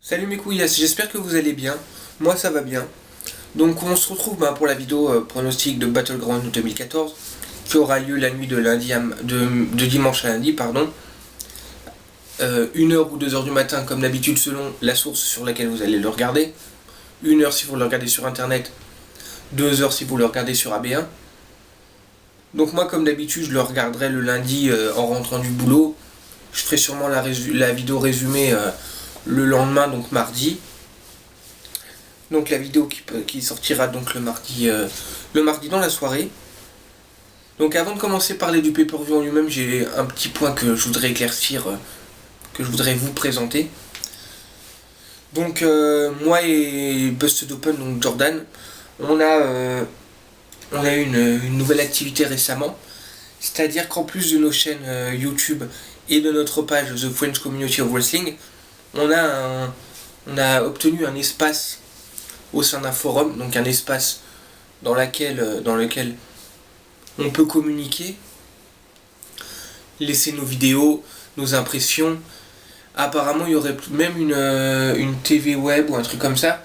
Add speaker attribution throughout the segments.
Speaker 1: Salut mes couilles, j'espère que vous allez bien. Moi ça va bien. Donc on se retrouve pour la vidéo pronostic de Battleground 2014 qui aura lieu la nuit de de dimanche à lundi, pardon. 1h ou 2h du matin comme d'habitude selon la source sur laquelle vous allez le regarder. 1h si vous le regardez sur internet, 2h si vous le regardez sur AB1. Donc moi comme d'habitude je le regarderai le lundi en rentrant du boulot. Je ferai sûrement la vidéo résumée le lendemain, donc mardi. Donc la vidéo qui sortira donc le mardi dans la soirée. Donc avant de commencer à parler du pay-per-view en lui-même, j'ai un petit point que je voudrais éclaircir, que je voudrais vous présenter. Donc moi et Busted Open, donc Jordan, on a eu une nouvelle activité récemment. C'est-à-dire qu'en plus de nos chaînes YouTube et de notre page The French Community of Wrestling, on a obtenu un espace au sein d'un forum, donc un espace dans lequel on peut communiquer, laisser nos vidéos, nos impressions. Apparemment, il y aurait même une TV web ou un truc comme ça.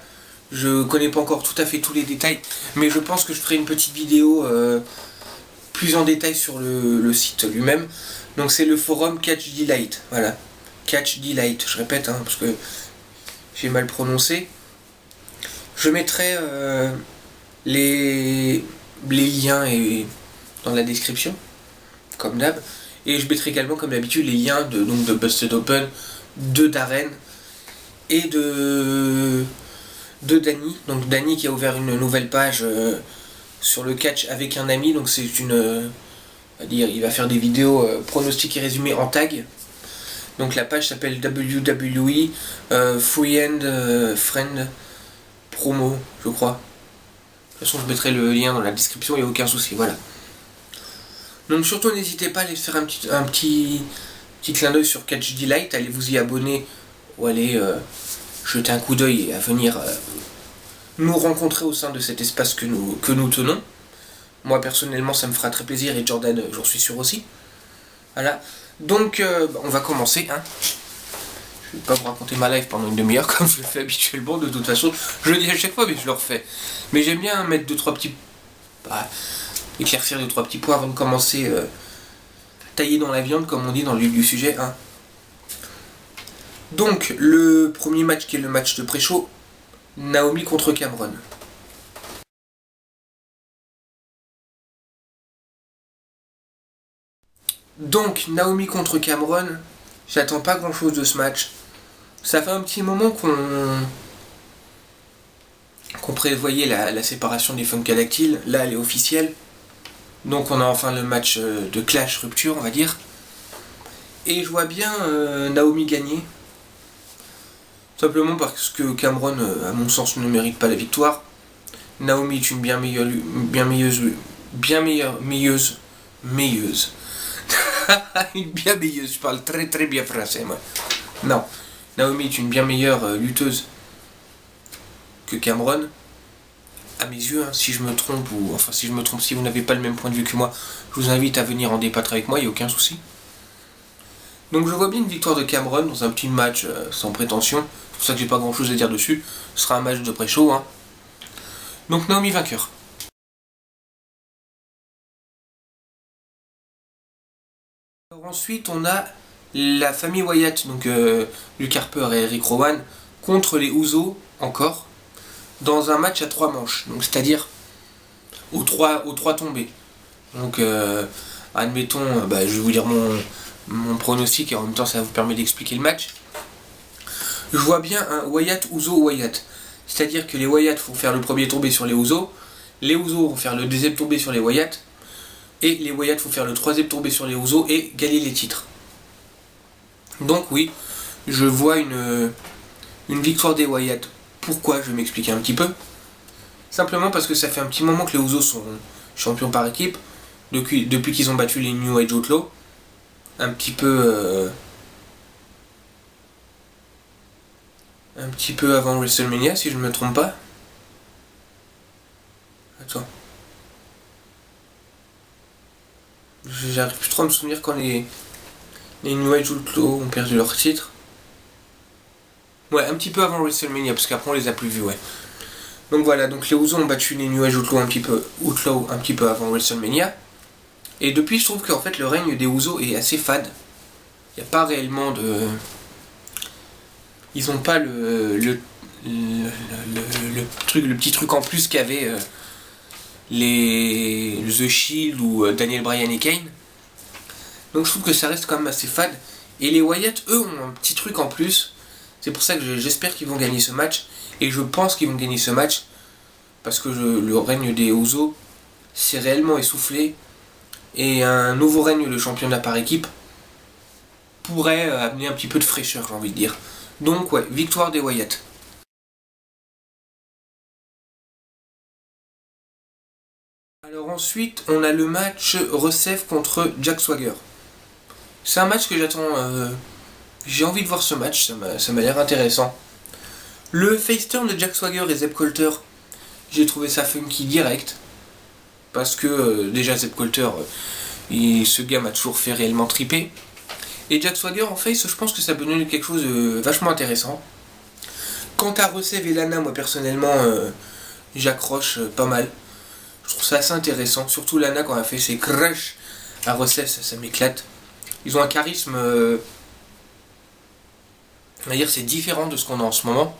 Speaker 1: Je connais pas encore tout à fait tous les détails, mais je pense que je ferai une petite vidéo plus en détail sur le site lui-même. Donc c'est le forum Catch Delight, voilà. Catch Delight, je répète, parce que j'ai mal prononcé. Je mettrai les liens dans la description, comme d'hab. Et je mettrai également, comme d'habitude, les liens de Busted Open, de Darren et de Danny. Donc Danny qui a ouvert une nouvelle page sur le catch avec un ami. Donc c'est il va faire des vidéos pronostiques et résumés en tag. Donc la page s'appelle WWE Free End Friend Promo, je crois. De toute façon, je mettrai le lien dans la description, il n'y a aucun souci, voilà. Donc surtout, n'hésitez pas à aller faire un petit clin d'œil sur Catch Delight, allez vous y abonner ou allez jeter un coup d'œil et à venir nous rencontrer au sein de cet espace que nous tenons. Moi personnellement, ça me fera très plaisir et Jordan, j'en suis sûr aussi. Voilà. Donc, on va commencer. Je vais pas vous raconter ma life pendant une demi-heure comme je le fais habituellement, de toute façon. Je le dis à chaque fois, mais je le refais. Mais j'aime bien mettre éclaircir 2-3 petits points avant de commencer tailler dans la viande, comme on dit dans le vif du sujet. Donc, le premier match qui est le match de pré-show, Naomi contre Cameron. Donc, Naomi contre Cameron, j'attends pas grand chose de ce match. Ça fait un petit moment qu'on prévoyait la séparation des Funkadactyls. Là, elle est officielle. Donc, on a enfin le match de clash rupture, on va dire. Et je vois bien Naomi gagner. Simplement parce que Cameron, à mon sens, ne mérite pas la victoire. Naomi est une bien meilleure une bien meilleuse, je parle très très bien français moi. Non, Naomi est une bien meilleure lutteuse que Cameron, à mes yeux, si je me trompe, si vous n'avez pas le même point de vue que moi, je vous invite à venir en débattre avec moi, il n'y a aucun souci. Donc je vois bien une victoire de Cameron dans un petit match sans prétention, c'est pour ça que j'ai pas grand chose à dire dessus, ce sera un match de pré-show. Donc Naomi vainqueur. Alors ensuite on a la famille Wyatt, donc Luke Harper et Eric Rowan, contre les Usos, encore, dans un match à 3 manches, donc c'est-à-dire aux trois tombées. Donc admettons, je vais vous dire mon pronostic et en même temps ça vous permet d'expliquer le match. Je vois bien un Wyatt, Uso, Wyatt. C'est-à-dire que les Wyatt vont faire le premier tombé sur les Usos vont faire le deuxième tombé sur les Wyatt, et les Wyatt vont faire le troisième tombé sur les Usos et gagner les titres. Donc oui, je vois une victoire des Wyatt. Pourquoi? Je vais m'expliquer un petit peu. Simplement parce que ça fait un petit moment que les Usos sont champions par équipe, depuis qu'ils ont battu les New Age Outlaws. Un petit peu avant WrestleMania, si je ne me trompe pas. Attends. J'arrive plus trop à me souvenir quand les New Age Outlaws ont perdu leur titre. Ouais, un petit peu avant WrestleMania, parce qu'après on les a plus vus, ouais. Donc voilà, donc les Usos ont battu les New Age Outlaw un petit peu avant WrestleMania. Et depuis, je trouve qu'en fait le règne des Usos est assez fade. Il n'y a pas réellement de... Ils ont pas le petit truc en plus qu'avaient les The Shield ou Daniel Bryan et Kane. Donc je trouve que ça reste quand même assez fade. Et les Wyatt, eux, ont un petit truc en plus. C'est pour ça que j'espère qu'ils vont gagner ce match. Et je pense qu'ils vont gagner ce match. Parce que le règne des Usos s'est réellement essoufflé. Et un nouveau règne, le championnat par équipe, pourrait amener un petit peu de fraîcheur, j'ai envie de dire. Donc ouais, victoire des Wyatt. Alors ensuite, on a le match Rusev contre Jack Swagger. C'est un match que j'attends. J'ai envie de voir ce match, ça m'a l'air intéressant. Le face turn de Jack Swagger et Zeb Colter, j'ai trouvé ça funky direct. Parce que déjà Zeb Colter, ce gars m'a toujours fait réellement triper. Et Jack Swagger en face, je pense que ça peut donner quelque chose de vachement intéressant. Quant à Rusev et Lana, moi personnellement, j'accroche pas mal. Je trouve ça assez intéressant. Surtout Lana quand elle fait ses crushs à Rusev, ça m'éclate. Ils ont un charisme, on va dire, c'est différent de ce qu'on a en ce moment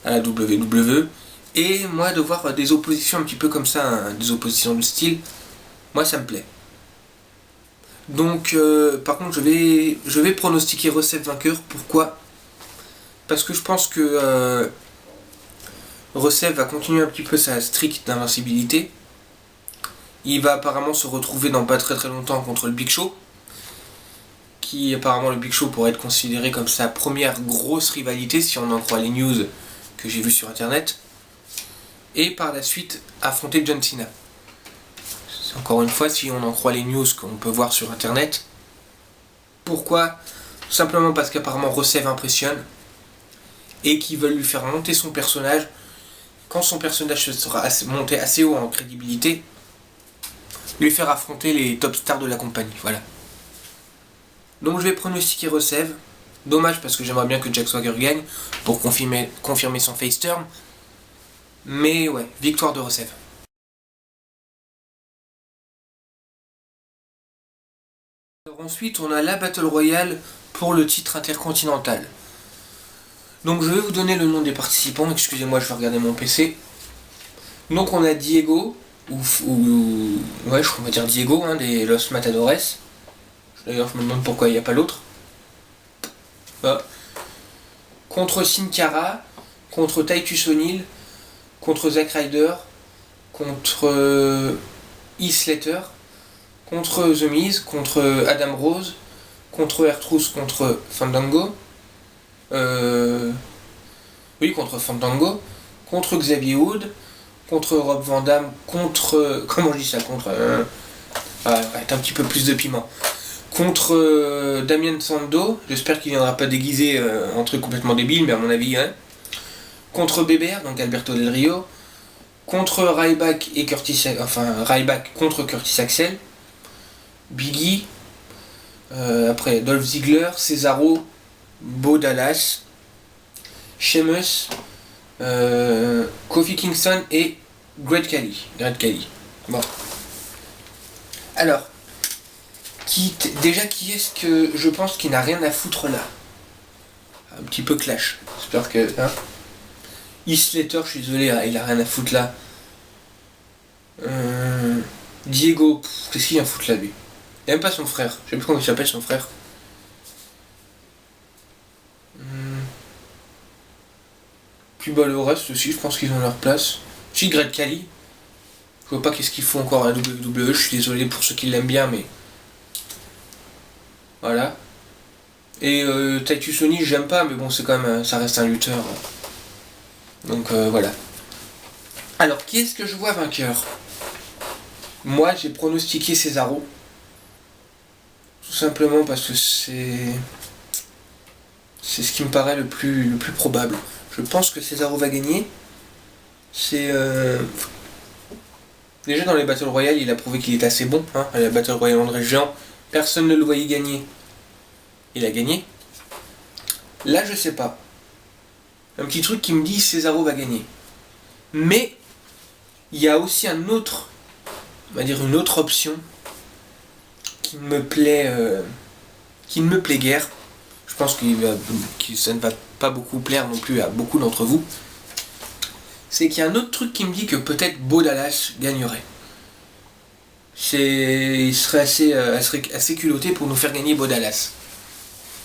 Speaker 1: à la WWE. Et moi, de voir des oppositions un petit peu comme ça, hein, des oppositions de style, moi ça me plaît. Donc, par contre, je vais pronostiquer Rusev vainqueur. Pourquoi? Parce que je pense que Rusev va continuer un petit peu sa streak d'invincibilité. Il va apparemment se retrouver dans pas très très longtemps contre le Big Show. Qui apparemment le Big Show pourrait être considéré comme sa première grosse rivalité si on en croit les news que j'ai vues sur internet. Et par la suite affronter John Cena. Encore une fois, si on en croit les news qu'on peut voir sur internet. Pourquoi? Tout simplement parce qu'apparemment Rusev impressionne et qu'ils veulent lui faire monter son personnage. Quand son personnage sera monté assez haut en crédibilité, lui faire affronter les top stars de la compagnie. Voilà. Donc je vais pronostiquer Rusev. Dommage parce que j'aimerais bien que Jack Swagger gagne pour confirmer son face turn. Mais ouais, victoire de Rusev. Alors ensuite, on a la Battle Royale pour le titre intercontinental. Donc je vais vous donner le nom des participants. Excusez-moi, je vais regarder mon PC. Donc on a Diego, ouais, on va dire Diego, hein, des Los Matadores. D'ailleurs, je me demande pourquoi il n'y a pas l'autre. Ah. Contre Sin Cara, contre Titus O'Neil, contre Zack Ryder, contre Heath Slater, contre The Miz, contre Adam Rose, contre R-Truth, contre Fandango. Oui, contre Fandango, contre Xavier Wood, contre Rob Van Dam, contre... comment je dis ça? Contre... un petit peu plus de piment. Contre Damien Sandow, j'espère qu'il viendra pas déguiser un truc complètement débile, mais à mon avis, hein. Contre BBR, donc Alberto Del Rio. Contre Ryback et Curtis... Enfin, Ryback contre Curtis Axel. Biggie. Après, Dolph Ziggler, Cesaro, Bo Dallas, Sheamus, Kofi Kingston et Great Khali. Bon. Alors, qui est-ce que je pense qui n'a rien à foutre là? Un petit peu clash. J'espère que... Hein, Heath Slater, je suis désolé, il a rien à foutre là. Diego, qu'est-ce qu'il vient foutre là, lui? Il n'y a même pas son frère. Je sais plus comment il s'appelle son frère. Puis bah le reste aussi, je pense qu'ils ont leur place. Si, Great Khali. Je vois pas qu'est-ce qu'ils font encore à la WWE, je suis désolé pour ceux qui l'aiment bien, mais... Voilà. Et Titus O'Neil, j'aime pas, mais bon, c'est quand même... ça reste un lutteur. Donc voilà. Alors, qui est-ce que je vois vainqueur? Moi, j'ai pronostiqué Cesaro. Tout simplement parce que c'est ce qui me paraît le plus probable. Je pense que Cesaro va gagner. C'est... Déjà dans les Battle Royale, il a prouvé qu'il est assez bon. Hein, à la Battle Royale André Géant, personne ne le voyait gagner. Il a gagné. Là, je sais pas. un petit truc qui me dit Cesaro va gagner. Mais il y a aussi un autre, on va dire une autre option qui ne me plaît guère. Je pense que ça ne va pas beaucoup plaire non plus à beaucoup d'entre vous. C'est qu'il y a un autre truc qui me dit que peut-être Bo Dallas gagnerait. Il serait assez culotté pour nous faire gagner Bo Dallas.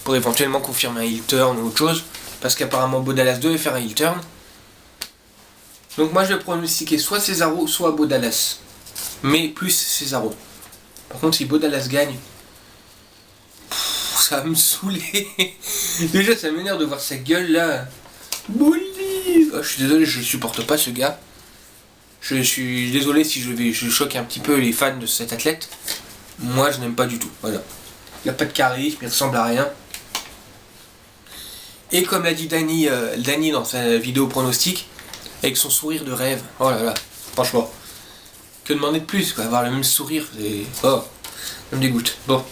Speaker 1: Pour éventuellement confirmer un heel turn ou autre chose. Parce qu'apparemment Bo Dallas devait faire un heel turn. Donc moi je vais pronostiquer soit Cesaro, soit Bo Dallas. Mais plus Cesaro. Par contre si Bo Dallas gagne, ça va me saouler. Déjà ça m'énerve de voir sa gueule là. Bully. Oh, je suis désolé, je supporte pas ce gars. Je suis désolé si je choque un petit peu les fans de cet athlète. Moi je n'aime pas du tout. Voilà. Il n'a pas de charisme, il ressemble à rien. Et comme l'a dit Danny dans sa vidéo pronostic, avec son sourire de rêve. Oh là là, franchement. Que demander de plus, quoi, avoir le même sourire, c'est... Oh, ça me dégoûte. Bon.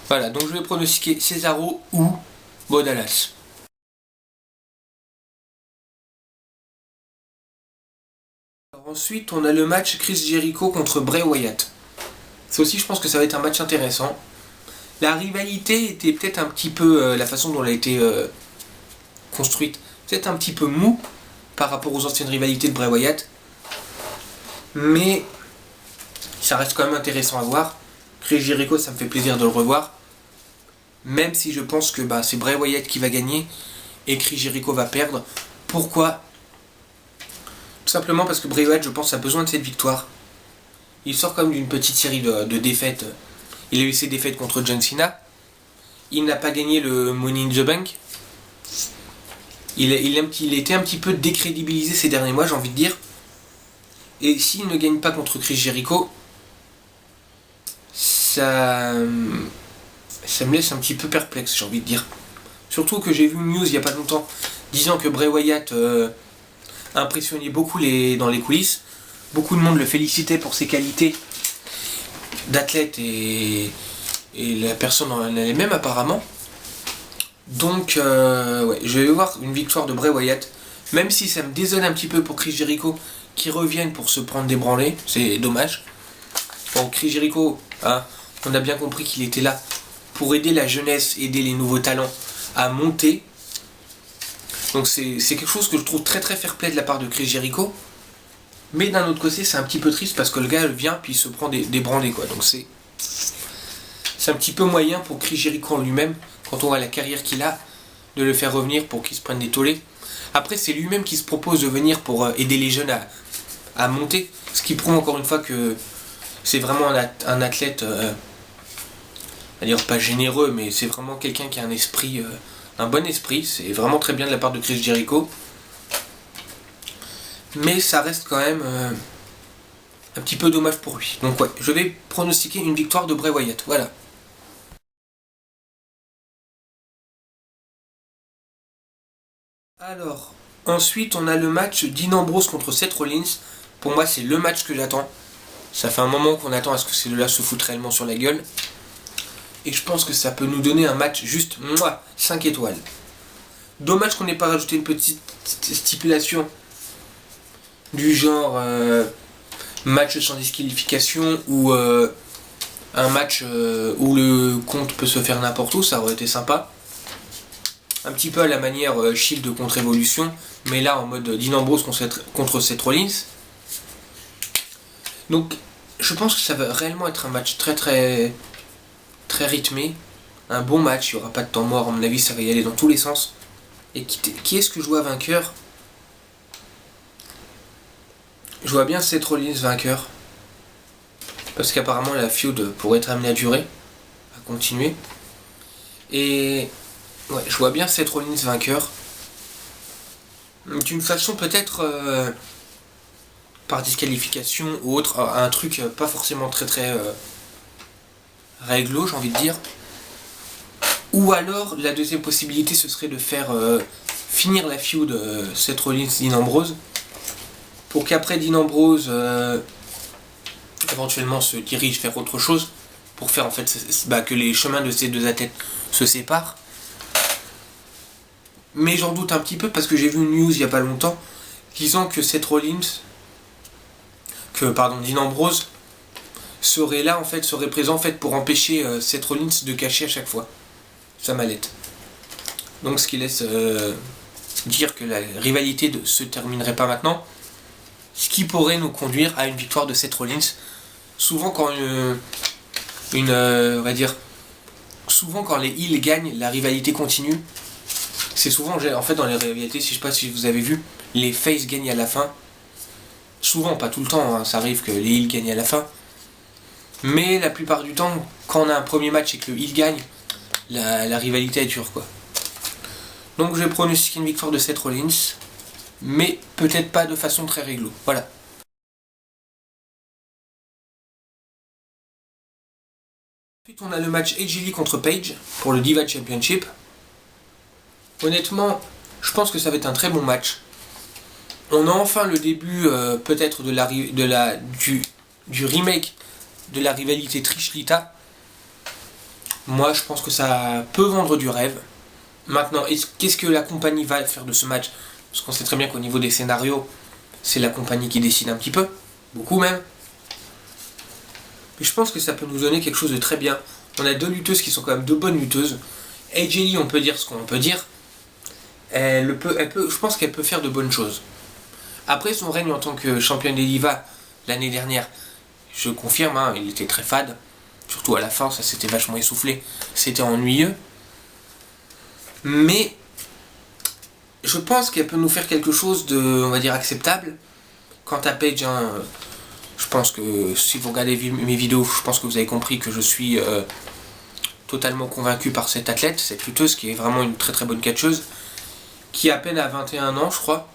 Speaker 1: Voilà, donc je vais pronostiquer Cesaro ou Bo Dallas. Alors ensuite, on a le match Chris Jericho contre Bray Wyatt. Ça aussi, je pense que ça va être un match intéressant. La rivalité était peut-être un petit peu... la façon dont elle a été construite, peut-être un petit peu mou par rapport aux anciennes rivalités de Bray Wyatt. Mais ça reste quand même intéressant à voir. Chris Jericho, ça me fait plaisir de le revoir. Même si je pense que c'est Bray Wyatt qui va gagner et Chris Jericho va perdre. Pourquoi ? Tout simplement parce que Bray Wyatt, je pense, a besoin de cette victoire. Il sort comme d'une petite série de défaites. Il a eu ses défaites contre John Cena. Il n'a pas gagné le Money in the Bank. Il était un petit peu décrédibilisé ces derniers mois, j'ai envie de dire. Et s'il ne gagne pas contre Chris Jericho, ça me laisse un petit peu perplexe, j'ai envie de dire. Surtout que j'ai vu une news il n'y a pas longtemps disant que Bray Wyatt a impressionné beaucoup dans les coulisses. Beaucoup de monde le félicitait pour ses qualités d'athlète et la personne en elle-même apparemment. Donc ouais, je vais voir une victoire de Bray Wyatt. Même si ça me désole un petit peu pour Chris Jericho qui revienne pour se prendre des branlées, c'est dommage. Bon, Chris Jericho, on a bien compris qu'il était là pour aider la jeunesse, aider les nouveaux talents à monter. Donc c'est quelque chose que je trouve très très fair-play de la part de Chris Jericho. Mais d'un autre côté, c'est un petit peu triste parce que le gars vient puis il se prend des branlées, quoi. Donc c'est un petit peu moyen pour Chris Jericho en lui-même, quand on voit la carrière qu'il a, de le faire revenir pour qu'il se prenne des tollés. Après, c'est lui-même qui se propose de venir pour aider les jeunes à monter. Ce qui prouve encore une fois que c'est vraiment un athlète, à dire pas généreux, mais c'est vraiment quelqu'un qui a un esprit, un bon esprit. C'est vraiment très bien de la part de Chris Jericho. Mais ça reste quand même un petit peu dommage pour lui. Donc ouais, je vais pronostiquer une victoire de Bray Wyatt. Voilà. Alors, ensuite on a le match Dean Ambrose contre Seth Rollins. Pour moi c'est le match que j'attends. Ça fait un moment qu'on attend à ce que ces deux-là se foutent réellement sur la gueule. Et je pense que ça peut nous donner un match juste 5 étoiles. Dommage qu'on n'ait pas rajouté une petite stipulation du genre match sans disqualification ou un match où le compte peut se faire n'importe où, ça aurait été sympa. Un petit peu à la manière Shield contre Evolution, mais là en mode Dean Ambrose contre Seth Rollins. Donc je pense que ça va réellement être un match très très très rythmé, un bon match, il n'y aura pas de temps mort, à mon avis ça va y aller dans tous les sens. Et qui est-ce que je vois vainqueur ? Je vois bien Seth Rollins vainqueur, parce qu'apparemment la feud pourrait être amenée à durer, à continuer. Et ouais, je vois bien Seth Rollins vainqueur, d'une façon peut-être par disqualification ou autre, un truc pas forcément très très réglo, j'ai envie de dire. Ou alors la deuxième possibilité ce serait de faire finir la feud Seth Rollins Dean Ambrose, pour qu'après Dean Ambrose éventuellement se dirige vers autre chose, pour faire en fait que les chemins de ces deux athlètes se séparent. Mais j'en doute un petit peu parce que j'ai vu une news il y a pas longtemps disant que Dean Ambrose serait là en fait, serait présent en fait pour empêcher Seth Rollins de cacher à chaque fois sa mallette. Donc ce qui laisse dire que la rivalité ne se terminerait pas maintenant, ce qui pourrait nous conduire à une victoire de Seth Rollins. Souvent quand on va dire, souvent quand les heels gagnent, la rivalité continue. C'est souvent, en fait, dans les rivalités, je sais pas si vous avez vu, les faces gagnent à la fin. Souvent, pas tout le temps, hein, ça arrive que les heels gagnent à la fin. Mais la plupart du temps, quand on a un premier match et que le heel gagne, la rivalité est dure, quoi. Donc je vais pronostiquer une victoire de Seth Rollins, mais peut-être pas de façon très réglo. Voilà. Ensuite, on a le match AJ Lee contre Paige pour le Diva Championship. Honnêtement, je pense que ça va être un très bon match. On a enfin le début peut-être du remake de la rivalité Trish-Lita. Moi, je pense que ça peut vendre du rêve. Maintenant, qu'est-ce que la compagnie va faire de ce match? Parce qu'on sait très bien qu'au niveau des scénarios, c'est la compagnie qui décide un petit peu. Beaucoup même. Mais je pense que ça peut nous donner quelque chose de très bien. On a deux lutteuses qui sont quand même deux bonnes lutteuses. AJ Lee, on peut dire ce qu'on peut dire. Je pense qu'elle peut faire de bonnes choses. Après son règne en tant que championne des divas l'année dernière, je confirme, hein, il était très fade. Surtout à la fin, ça s'était vachement essoufflé. C'était ennuyeux. Mais je pense qu'elle peut nous faire quelque chose de, on va dire, acceptable. Quant à Paige, hein, je pense que si vous regardez mes vidéos, je pense que vous avez compris que je suis totalement convaincu par cette athlète, cette lutteuse qui est vraiment une très très bonne catcheuse, qui à peine a 21 ans, je crois.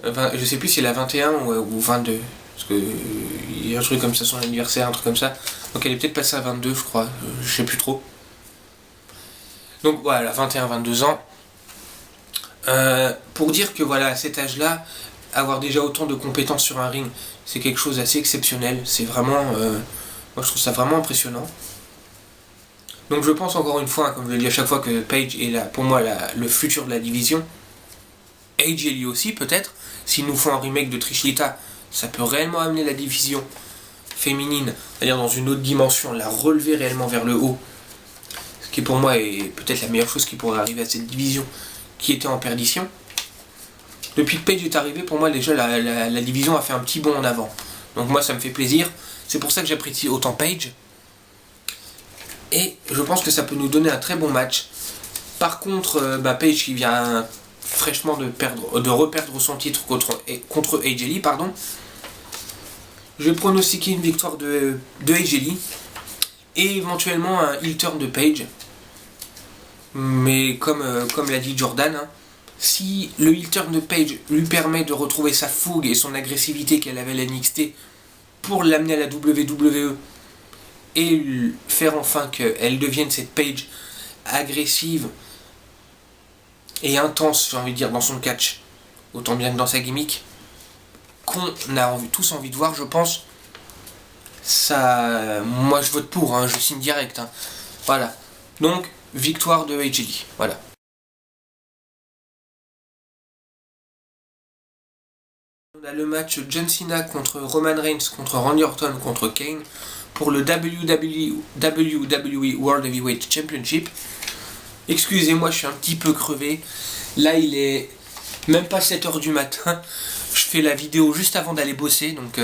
Speaker 1: Je sais plus si elle a 21 ou 22. Parce que il y a un truc comme ça, son anniversaire, un truc comme ça. Donc elle est peut-être passée à 22, je crois. Je sais plus trop. Donc voilà, 21-22 ans. Pour dire que voilà, à cet âge-là, avoir déjà autant de compétences sur un ring, c'est quelque chose d'assez exceptionnel. C'est vraiment... moi je trouve ça vraiment impressionnant. Donc je pense encore une fois, comme je le dis à chaque fois, que Paige est pour moi le futur de la division. AJ Lee aussi peut-être. S'ils nous font un remake de Trish-Lita, ça peut réellement amener la division féminine, c'est-à-dire dans une autre dimension, la relever réellement vers le haut. Ce qui pour moi est peut-être la meilleure chose qui pourrait arriver à cette division qui était en perdition. Depuis que Paige est arrivé, pour moi déjà la division a fait un petit bond en avant. Donc moi ça me fait plaisir. C'est pour ça que j'apprécie autant Paige. Et je pense que ça peut nous donner un très bon match. Par contre, Paige qui vient fraîchement de reperdre son titre contre AJ Lee, pardon. Je vais pronostiquer une victoire de AJ Lee et éventuellement un heel turn de Paige. Mais comme l'a dit Jordan, hein, si le heel turn de Paige lui permet de retrouver sa fougue et son agressivité qu'elle avait à la NXT pour l'amener à la WWE et faire enfin qu'elle devienne cette Paige agressive et intense, j'ai envie de dire, dans son catch, autant bien que dans sa gimmick, qu'on a tous envie de voir, je pense. Ça, moi je vote pour, hein, je signe direct. Hein. Voilà. Donc, victoire de AJ Lee. Voilà. On a le match John Cena contre Roman Reigns contre Randy Orton contre Kane pour le WWE World Heavyweight Championship. Excusez-moi, je suis un petit peu crevé. Là, il est même pas 7h du matin. Je fais la vidéo juste avant d'aller bosser. Donc,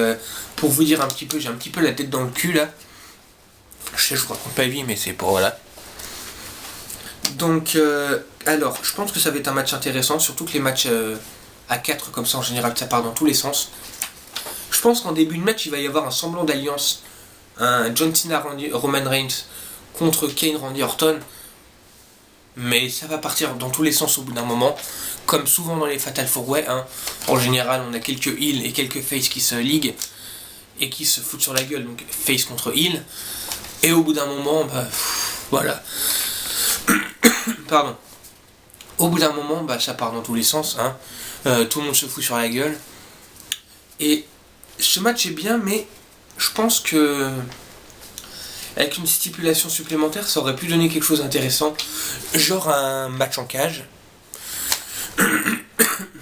Speaker 1: pour vous dire un petit peu, j'ai un petit peu la tête dans le cul là. Je sais, je raconte pas vie, mais c'est pour voilà. Donc, alors, je pense que ça va être un match intéressant. Surtout que les matchs à 4 comme ça, en général, ça part dans tous les sens. Je pense qu'en début de match, il va y avoir un semblant d'alliance. Un John Cena Roman Reigns contre Kane Randy Orton. Mais ça va partir dans tous les sens au bout d'un moment. Comme souvent dans les Fatal 4-Way, hein. En général, on a quelques heels et quelques face qui se liguent et qui se foutent sur la gueule. Donc face contre heel. Et au bout d'un moment, voilà. Pardon. Au bout d'un moment, ça part dans tous les sens. Hein. Tout le monde se fout sur la gueule. Et ce match est bien, mais je pense que avec une stipulation supplémentaire, ça aurait pu donner quelque chose d'intéressant. Genre un match en cage.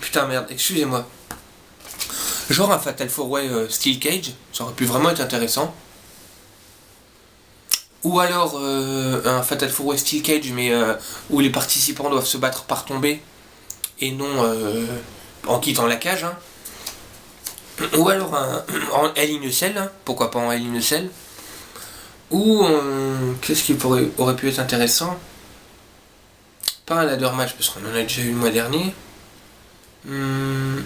Speaker 1: Putain merde, excusez-moi. Genre un Fatal 4-Way Steel Cage, ça aurait pu vraiment être intéressant. Ou alors un Fatal 4-Way Steel Cage, mais où les participants doivent se battre par tombée et non en quittant la cage. Hein. Ou alors en Hell in a Cell, hein. Pourquoi pas en Hell in a Cell. Ou qu'est-ce qui aurait pu être intéressant? Pas un ladder match parce qu'on en a déjà eu le mois dernier. Le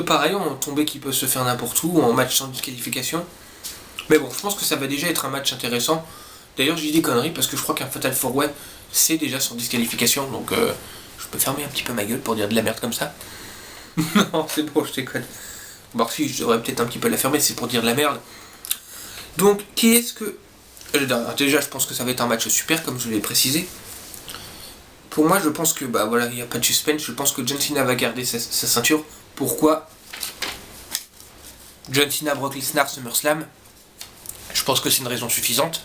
Speaker 1: pareil, en tombée qui peut se faire n'importe où, en match sans disqualification. Mais bon, je pense que ça va déjà être un match intéressant. D'ailleurs, je dis des conneries parce que je crois qu'un Fatal 4-Way, c'est déjà sans disqualification. Donc, je peux fermer un petit peu ma gueule pour dire de la merde comme ça. Non, c'est bon, je déconne. Bon, si, je devrais peut-être un petit peu la fermer, c'est pour dire de la merde. Donc, qui est-ce que... Déjà, je pense que ça va être un match super, comme je l'ai précisé. Pour moi, je pense que, bah voilà, il n'y a pas de suspense. Je pense que John Cena va garder sa ceinture. Pourquoi? John Cena, Brock Lesnar, SummerSlam. Je pense que c'est une raison suffisante.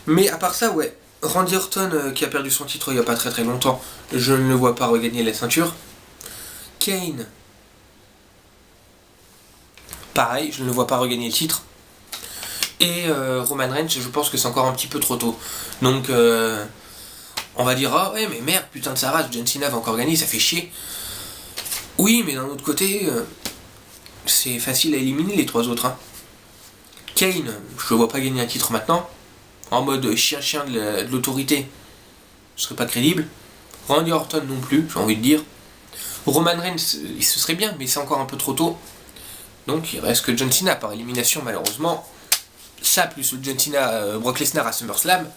Speaker 1: Mais à part ça, ouais. Randy Orton, qui a perdu son titre il n'y a pas très très longtemps, je ne le vois pas regagner la ceinture. Kane. Pareil, je ne le vois pas regagner le titre. Et Roman Reigns, je pense que c'est encore un petit peu trop tôt. Donc, on va dire, ah ouais, mais merde, putain de sa race, John Cena va encore gagner, ça fait chier. Oui, mais d'un autre côté, c'est facile à éliminer les trois autres. Hein. Kane, je le vois pas gagner un titre maintenant. En mode chien-chien de l'autorité, ce serait pas crédible. Randy Orton non plus, j'ai envie de dire. Roman Reigns, ce serait bien, mais c'est encore un peu trop tôt. Donc il reste que John Cena par élimination, malheureusement. Ça, plus le John Cena, Brock Lesnar à SummerSlam.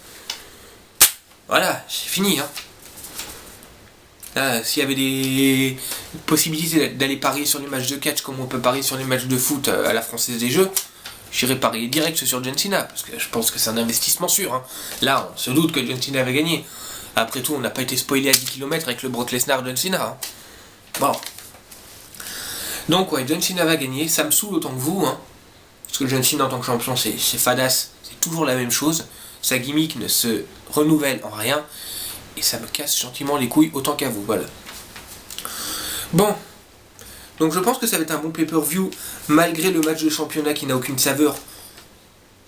Speaker 1: Voilà, c'est fini. Hein. S'il y avait des possibilités d'aller parier sur les matchs de catch comme on peut parier sur les matchs de foot à la Française des Jeux, j'irais parier direct sur John Cena, parce que je pense que c'est un investissement sûr. Hein. Là, on se doute que John Cena va gagner. Après tout, on n'a pas été spoilé à 10 km avec le Brock Lesnar John Cena. Hein. Bon. Donc ouais, John Cena va gagner, ça me saoule autant que vous. Hein. Parce que John Cena en tant que champion, c'est fadasse, c'est toujours la même chose. Sa gimmick ne se renouvelle en rien. Et ça me casse gentiment les couilles autant qu'à vous, voilà. Bon. Donc je pense que ça va être un bon pay-per-view, malgré le match de championnat qui n'a aucune saveur.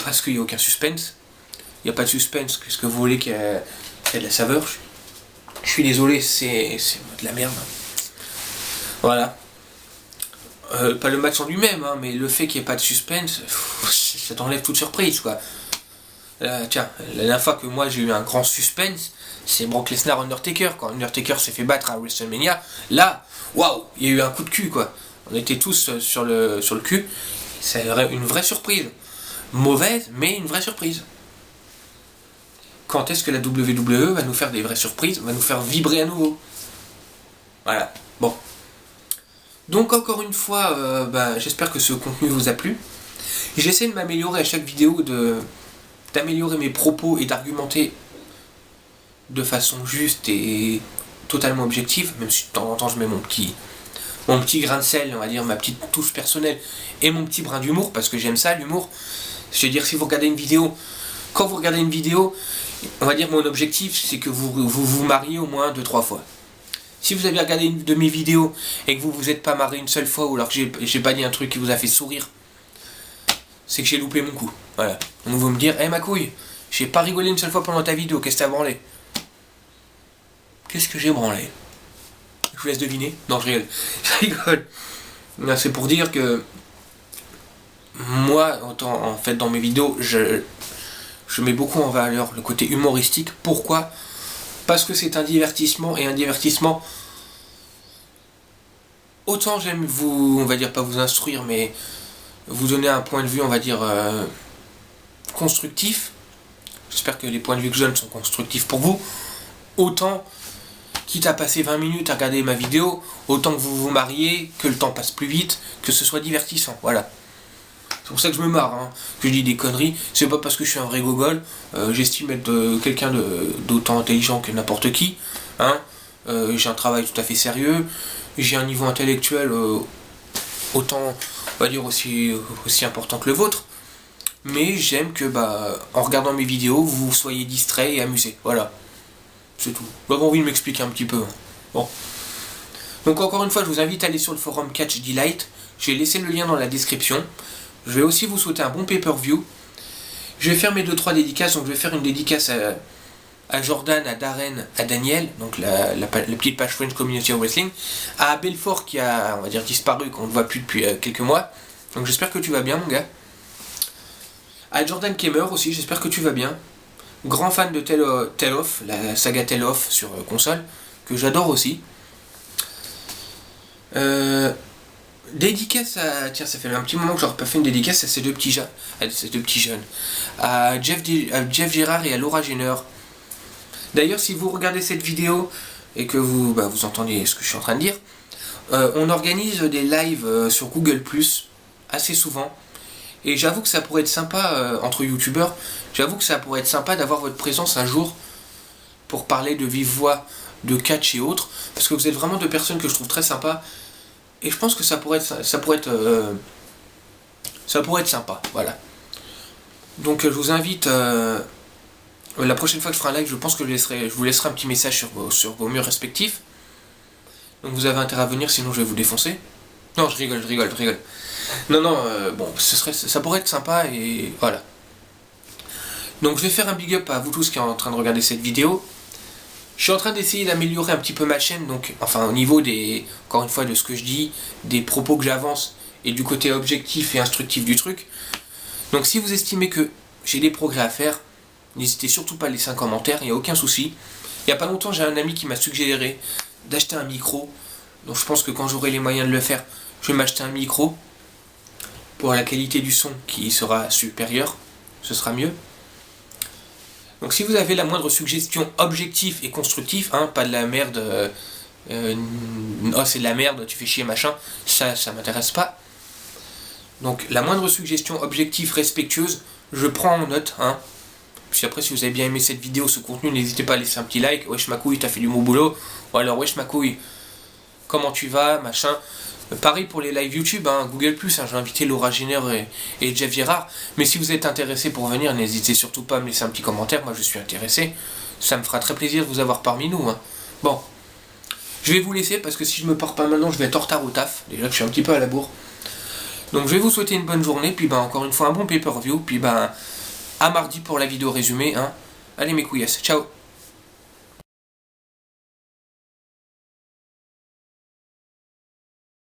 Speaker 1: Parce qu'il n'y a aucun suspense. Il n'y a pas de suspense, qu'est-ce que vous voulez qu'il y ait de la saveur. Je suis désolé, c'est de la merde. Voilà. Pas le match en lui-même, hein, mais le fait qu'il n'y ait pas de suspense, ça t'enlève toute surprise, quoi. Tiens, la dernière fois que moi j'ai eu un grand suspense, c'est Brock Lesnar Undertaker. Quand Undertaker s'est fait battre à WrestleMania, là, waouh, il y a eu un coup de cul, quoi. On était tous sur le cul. C'est une vraie surprise. Mauvaise, mais une vraie surprise. Quand est-ce que la WWE va nous faire des vraies surprises, va nous faire vibrer à nouveau? Voilà, bon. Donc encore une fois, j'espère que ce contenu vous a plu. J'essaie de m'améliorer à chaque vidéo, d'améliorer mes propos et d'argumenter de façon juste et totalement objective, même si de temps en temps je mets mon petit grain de sel, on va dire, ma petite touche personnelle et mon petit brin d'humour, parce que j'aime ça, l'humour. Je veux dire, si vous regardez une vidéo, quand vous regardez une vidéo, on va dire mon objectif, c'est que vous mariez au moins 2-3 fois. Si vous avez regardé une de mes vidéos et que vous êtes pas marré une seule fois, ou alors que j'ai pas dit un truc qui vous a fait sourire, c'est que j'ai loupé mon coup. Voilà. Donc vous me dire, ma couille, j'ai pas rigolé une seule fois pendant ta vidéo, qu'est-ce que t'as branlé? Qu'est-ce que j'ai branlé? Je vous laisse deviner. Non, je rigole. C'est pour dire que moi, en fait, dans mes vidéos, je mets beaucoup en valeur le côté humoristique. Pourquoi? Parce que c'est un divertissement, et un divertissement, autant j'aime on va dire pas vous instruire, mais vous donner un point de vue, on va dire, constructif. J'espère que les points de vue que je donne sont constructifs pour vous. Autant, quitte à passer 20 minutes à regarder ma vidéo, autant que vous vous mariez, que le temps passe plus vite, que ce soit divertissant, voilà. C'est pour ça que je me marre, hein, que je dis des conneries. C'est pas parce que je suis un vrai gogol, j'estime être quelqu'un d'autant intelligent que n'importe qui. Hein. J'ai un travail tout à fait sérieux, j'ai un niveau intellectuel autant, on va dire, aussi important que le vôtre. mais j'aime que en regardant mes vidéos, vous soyez distrait et amusé. Voilà, c'est tout. J'avais envie de m'expliquer un petit peu. Bon. Donc encore une fois, je vous invite à aller sur le forum Catch Delight. J'ai laissé le lien dans la description. Je vais aussi vous souhaiter un bon pay-per-view. Je vais faire mes 2-3 dédicaces. Donc je vais faire une dédicace à Jordan, à Darren, à Daniel, donc la petite page French Community of Wrestling, à Belfort qui a, on va dire, disparu, qu'on ne voit plus depuis quelques mois. Donc j'espère que tu vas bien, mon gars. À Jordan Kemer aussi, j'espère que tu vas bien. Grand fan de Tale of, la saga Tale of sur console, que j'adore aussi. Dédicace à... Tiens, ça fait un petit moment que j'aurais pas fait une dédicace à ces deux petits jeunes. À Jeff Girard et à Laura Jenner. D'ailleurs, si vous regardez cette vidéo et que vous entendez ce que je suis en train de dire, on organise des lives sur Google+, assez souvent. Et j'avoue que ça pourrait être sympa, entre youtubeurs, j'avoue que ça pourrait être sympa d'avoir votre présence un jour pour parler de vive voix, de catch et autres, parce que vous êtes vraiment deux personnes que je trouve très sympas. Et je pense que ça pourrait être sympa, voilà. Donc je vous invite... la prochaine fois que je ferai un live, je pense que je vous laisserai un petit message sur vos murs respectifs. Donc vous avez intérêt à venir, sinon je vais vous défoncer. Non, je rigole. Non, bon, ça pourrait être sympa et voilà. Donc je vais faire un big up à vous tous qui êtes en train de regarder cette vidéo. Je suis en train d'essayer d'améliorer un petit peu ma chaîne, donc enfin au niveau encore une fois, de ce que je dis, des propos que j'avance et du côté objectif et instructif du truc. Donc si vous estimez que j'ai des progrès à faire, n'hésitez surtout pas à laisser un commentaire, il n'y a aucun souci. Il n'y a pas longtemps, j'ai un ami qui m'a suggéré d'acheter un micro. Donc je pense que quand j'aurai les moyens de le faire, je vais m'acheter un micro pour la qualité du son qui sera supérieure. Ce sera mieux. Donc si vous avez la moindre suggestion objective et constructive, pas de la merde, oh c'est de la merde, tu fais chier machin, ça m'intéresse pas. Donc la moindre suggestion objective, respectueuse, je prends en note. Puis après, si vous avez bien aimé cette vidéo, ce contenu, n'hésitez pas à laisser un petit like. Wesh ma couille, t'as fait du bon boulot. Ou alors wesh ma couille, comment tu vas, machin. Pareil pour les lives YouTube, Google+, je vais inviter Laura Jenner et Jeff Girard. Mais si vous êtes intéressé pour venir, n'hésitez surtout pas à me laisser un petit commentaire. Moi je suis intéressé. Ça me fera très plaisir de vous avoir parmi nous. Bon, je vais vous laisser parce que si je me porte pas maintenant, je vais être en retard au taf. Déjà que je suis un petit peu à la bourre. Donc je vais vous souhaiter une bonne journée. Puis encore une fois un bon pay-per-view. Puis à mardi pour la vidéo résumée. Allez mes couillasses, ciao.